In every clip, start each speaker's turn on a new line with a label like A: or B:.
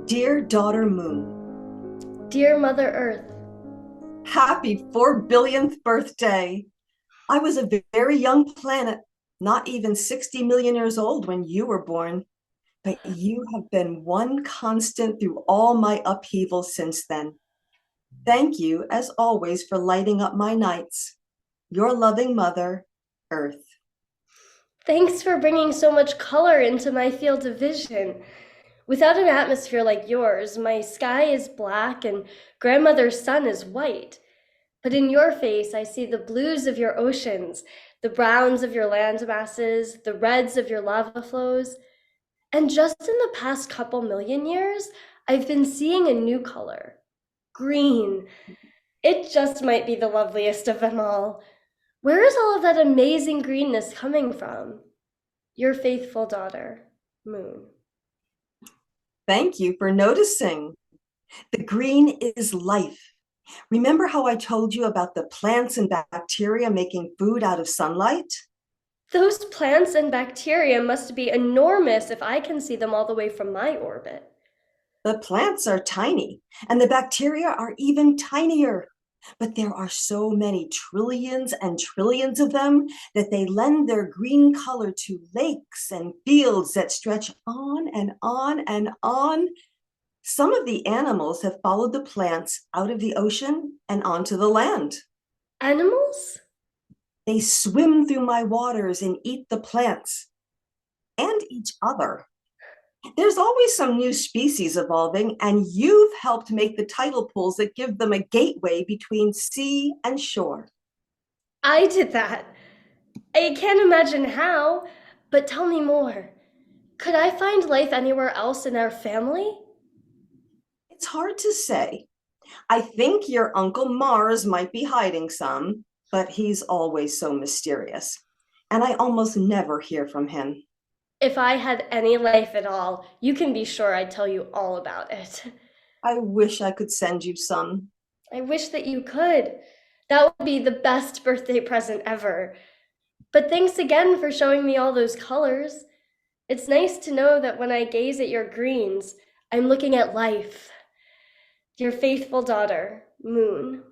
A: Dear Daughter Moon,
B: Dear Mother Earth,
A: happy 4 billionth birthday. I was a very young planet, not even 60 million years old when you were born, but you have been one constant through all my upheaval since then. Thank you, as always, for lighting up my nights. Your loving mother, Earth.
B: thanks for bringing so much color into my field of vision. Without an atmosphere like yours, my sky is black and grandmother's sun is white. But in your face, I see the blues of your oceans, the browns of your land masses, the reds of your lava flows. And just in the past couple million years, I've been seeing a new color green. It just might be the loveliest of them all. Where is all of that amazing greenness coming from? Your faithful daughter, Moon.
A: Thank you for noticing. The green is life. Remember how I told you about the plants and bacteria making food out of sunlight?
B: Those plants and bacteria must be enormous if I can see them all the way from my orbit.
A: The plants are tiny, and the bacteria are even tinier. But there are so many trillions and trillions of them that they lend their green color to lakes and fields that stretch on and on and on. Some of the animals have followed the plants out of the ocean and onto the land.
B: Animals?
A: They swim through my waters and eat the plants and each other. There's always some new species evolving, and you've helped make the tidal pools that give them a gateway between sea and shore.
B: I did that. I can't imagine how, but tell me more. Could I find life anywhere else in our family?
A: It's hard to say. I think your Uncle Mars might be hiding some, but he's always so mysterious, and I almost never hear from him.
B: If I had any life at all, you can be sure I'd tell you all about it.
A: I wish I could send you some.
B: I wish that you could. That would be the best birthday present ever. But thanks again for showing me all those colors. It's nice to know that when I gaze at your greens, I'm looking at life. Your faithful daughter, Moon.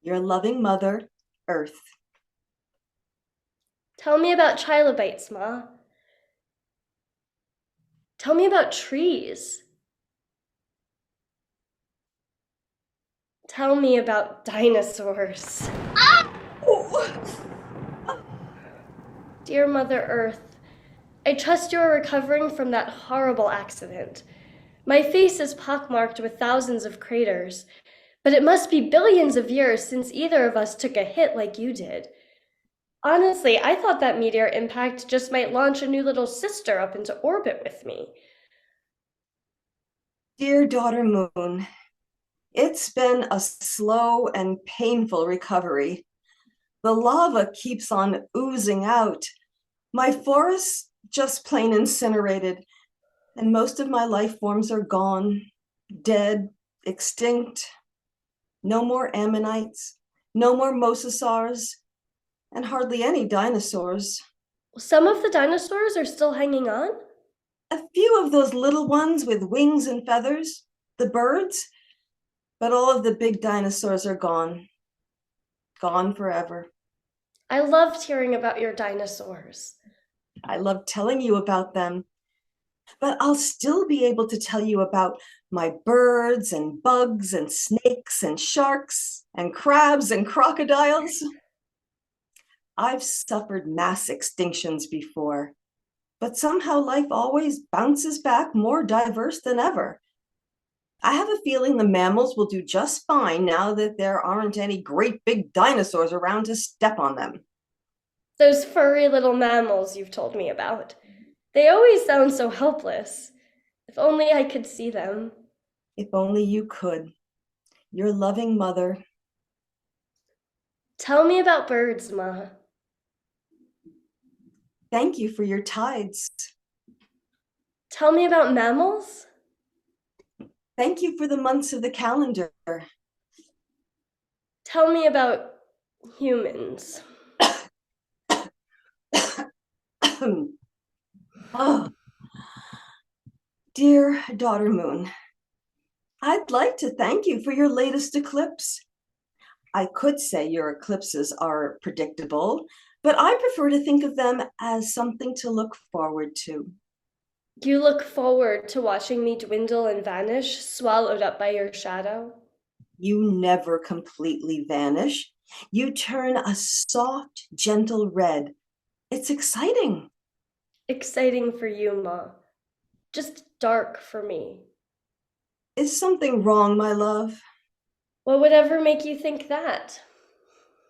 A: Your loving mother, Earth.
B: Tell me about trilobites, Ma. Tell me about trees. Tell me about dinosaurs.
A: Oh,
B: Dear Mother Earth, I trust you are recovering from that horrible accident. My face is pockmarked with thousands of craters, but it must be billions of years since either of us took a hit like you did. Honestly, I thought that meteor impact just might launch a new little sister up into orbit with me.
A: dear daughter Moon, it's been a slow and painful recovery. The lava keeps on oozing out. My forests just plain incinerated, and most of my life forms are gone, dead, extinct. No more ammonites, no more mosasaurs, and hardly any dinosaurs.
B: Some of the dinosaurs are still hanging on?
A: A few of those little ones with wings and feathers, the birds, but all of the big dinosaurs are gone, gone forever.
B: I loved hearing about your dinosaurs.
A: I love telling you about them, but I'll still be able to tell you about my birds and bugs and snakes and sharks and crabs and crocodiles. I've suffered mass extinctions before, but somehow life always bounces back more diverse than ever. I have a feeling the mammals will do just fine now that there aren't any great big dinosaurs around to step on them.
B: Those furry little mammals you've told me about. They always sound so helpless. If only I could see them.
A: If only you could. Your loving mother,
B: Tell me about birds, Ma.
A: Thank you for your tides.
B: Tell me about mammals.
A: Thank you for the months of the calendar.
B: Tell me about humans.
A: Oh, dear daughter Moon, I'd like to thank you for your latest eclipse. I could say your eclipses are predictable, but I prefer to think of them as something to look forward to.
B: You look forward to watching me dwindle and vanish, swallowed up by your shadow.
A: You never completely vanish. You turn a soft, gentle red. It's exciting.
B: Exciting for you, Ma. Just dark for me.
A: Is something wrong, my love?
B: What would ever make you think that?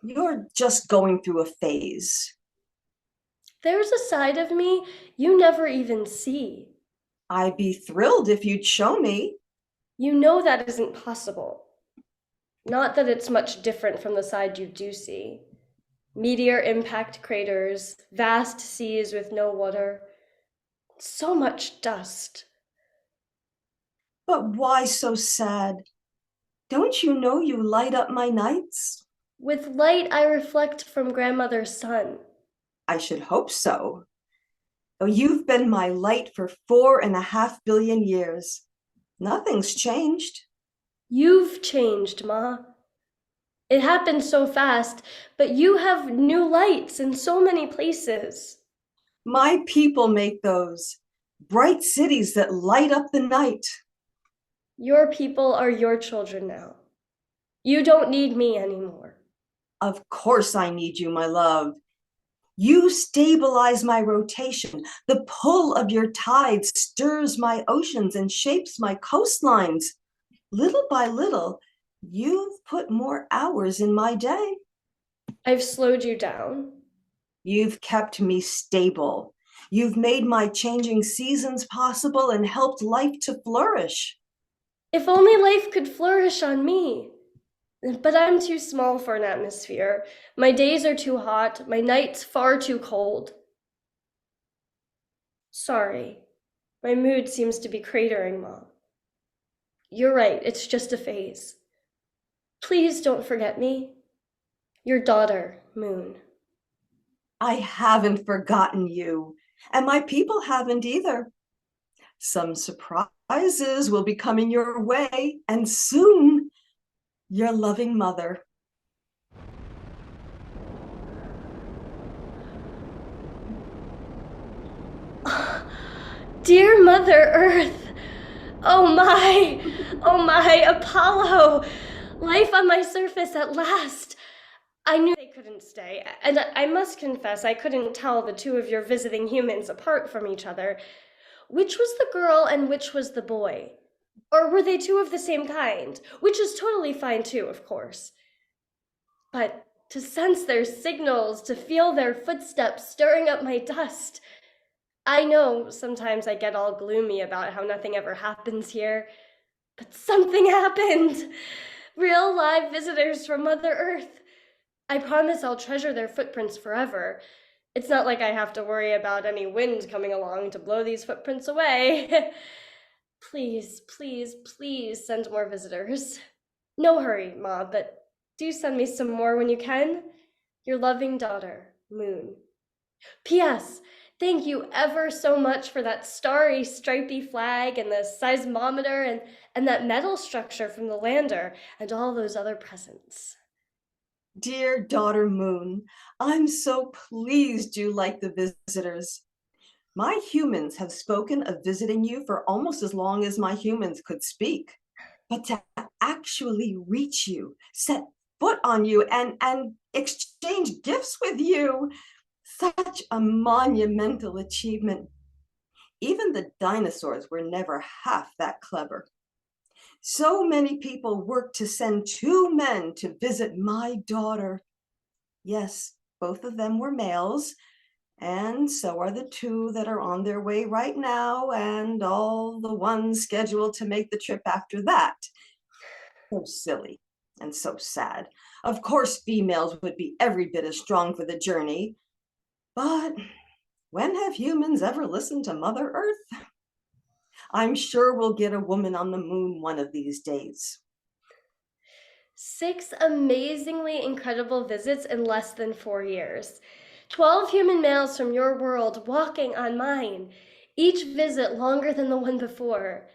A: You're just going through a phase.
B: There's a side of me you never even see.
A: I'd be thrilled if you'd show me.
B: You know that isn't possible. Not that it's much different from the side you do see. Meteor impact craters, vast seas with no water, so much dust.
A: But why so sad? Don't you know you light up my nights?
B: With light I reflect from grandmother's sun.
A: I should hope so. Oh, you've been my light for 4.5 billion years. Nothing's changed.
B: You've changed, Ma. It happened so fast, but you have new lights in so many places.
A: My people make those bright cities that light up the night.
B: Your people are your children now. You don't need me anymore.
A: Of course, I need you, my love. You stabilize my rotation. The pull of your tides stirs my oceans and shapes my coastlines. Little by little, you've put more hours in my day.
B: I've slowed you down.
A: You've kept me stable. You've made my changing seasons possible and helped life to flourish.
B: If only life could flourish on me. But I'm too small for an atmosphere. My days are too hot, my nights far too cold. Sorry. My mood seems to be cratering, Mom. You're right, it's just a phase. Please don't forget me. Your daughter, Moon.
A: I haven't forgotten you, and my people haven't either. Some surprises will be coming your way, and soon, your loving mother.
B: Dear Mother Earth! Oh my, Apollo! Life on my surface at last! I knew they couldn't stay, and I must confess I couldn't tell the two of your visiting humans apart from each other. Which was the girl and which was the boy? Or were they two of the same kind? Which is totally fine too, of course. But to sense their signals, to feel their footsteps stirring up my dust. I know sometimes I get all gloomy about how nothing ever happens here, but something happened. Real live visitors from Mother Earth. I promise I'll treasure their footprints forever. It's not like I have to worry about any wind coming along to blow these footprints away. Please, please, please send more visitors. No hurry, Ma, but do send me some more when you can. Your loving daughter, Moon. P.S. Thank you ever so much for that starry, stripy flag and the seismometer and that metal structure from the lander and all those other presents.
A: Dear daughter Moon, I'm so pleased you like the visitors. My humans have spoken of visiting you for almost as long as my humans could speak. But to actually reach you, set foot on you, and exchange gifts with you, such a monumental achievement. Even the dinosaurs were never half that clever. So many people worked to send two men to visit my daughter. Yes, both of them were males, and so are the two that are on their way right now, and all the ones scheduled to make the trip after that. So silly. and so sad. Of course, females would be every bit as strong for the journey, but when have humans ever listened to Mother Earth? I'm sure we'll get a woman on the moon one of these days.
B: 6 amazingly incredible visits in less than 4 years. 12 human males from your world walking on mine, each visit longer than the one before.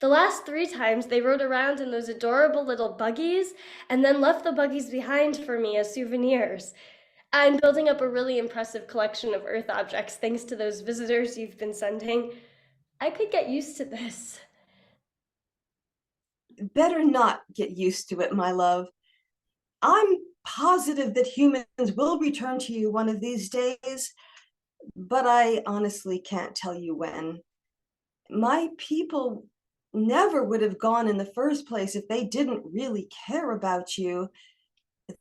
B: The last 3 times they rode around in those adorable little buggies and then left the buggies behind for me as souvenirs. I'm building up a really impressive collection of Earth objects thanks to those visitors you've been sending. I could get used to this.
A: Better not get used to it, my love. I'm positive that humans will return to you one of these days, but I honestly can't tell you when. My people never would have gone in the first place if they didn't really care about you.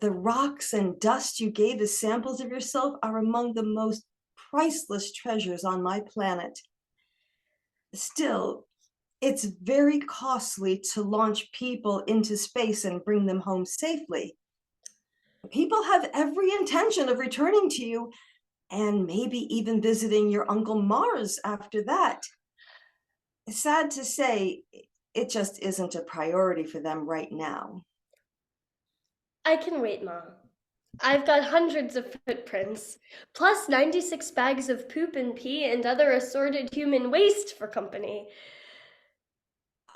A: The rocks and dust you gave as samples of yourself are among the most priceless treasures on my planet. Still, it's very costly to launch people into space and bring them home safely. People have every intention of returning to you and maybe even visiting your Uncle Mars after that. Sad to say, it just isn't a priority for them right now.
B: I can wait, Ma. I've got hundreds of footprints, plus 96 bags of poop and pee and other assorted human waste for company.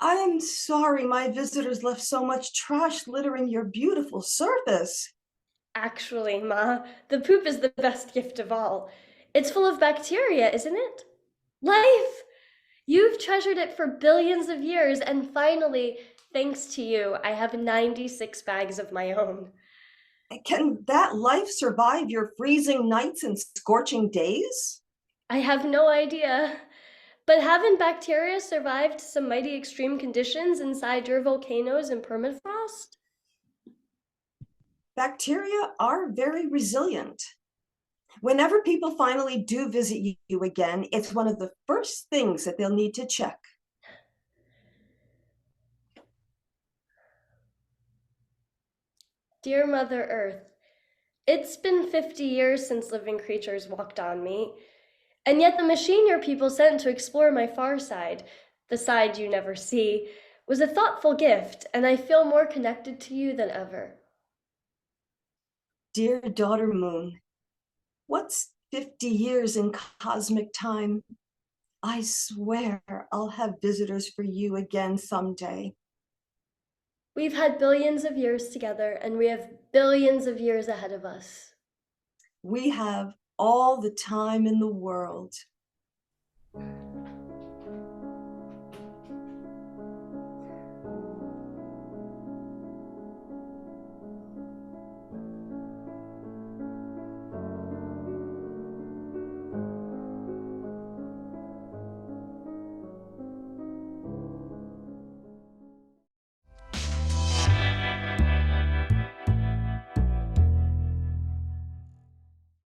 A: I'm sorry my visitors left so much trash littering your beautiful surface.
B: Actually, Ma, the poop is the best gift of all. It's full of bacteria, isn't it? Life! You've treasured it for billions of years, and finally, thanks to you, I have 96 bags of my own.
A: Can that life survive your freezing nights and scorching days?
B: I have no idea. But haven't bacteria survived some mighty extreme conditions inside your volcanoes and permafrost?
A: Bacteria are very resilient. Whenever people finally do visit you again, it's one of the first things that they'll need to check.
B: Dear Mother Earth, it's been 50 years since living creatures walked on me, and yet the machine your people sent to explore my far side, the side you never see, was a thoughtful gift, and I feel more connected to you than ever.
A: Dear daughter Moon, what's 50 years in cosmic time? I swear I'll have visitors for you again someday.
B: We've had billions of years together, and we have billions of years ahead of us.
A: We have all the time in the world.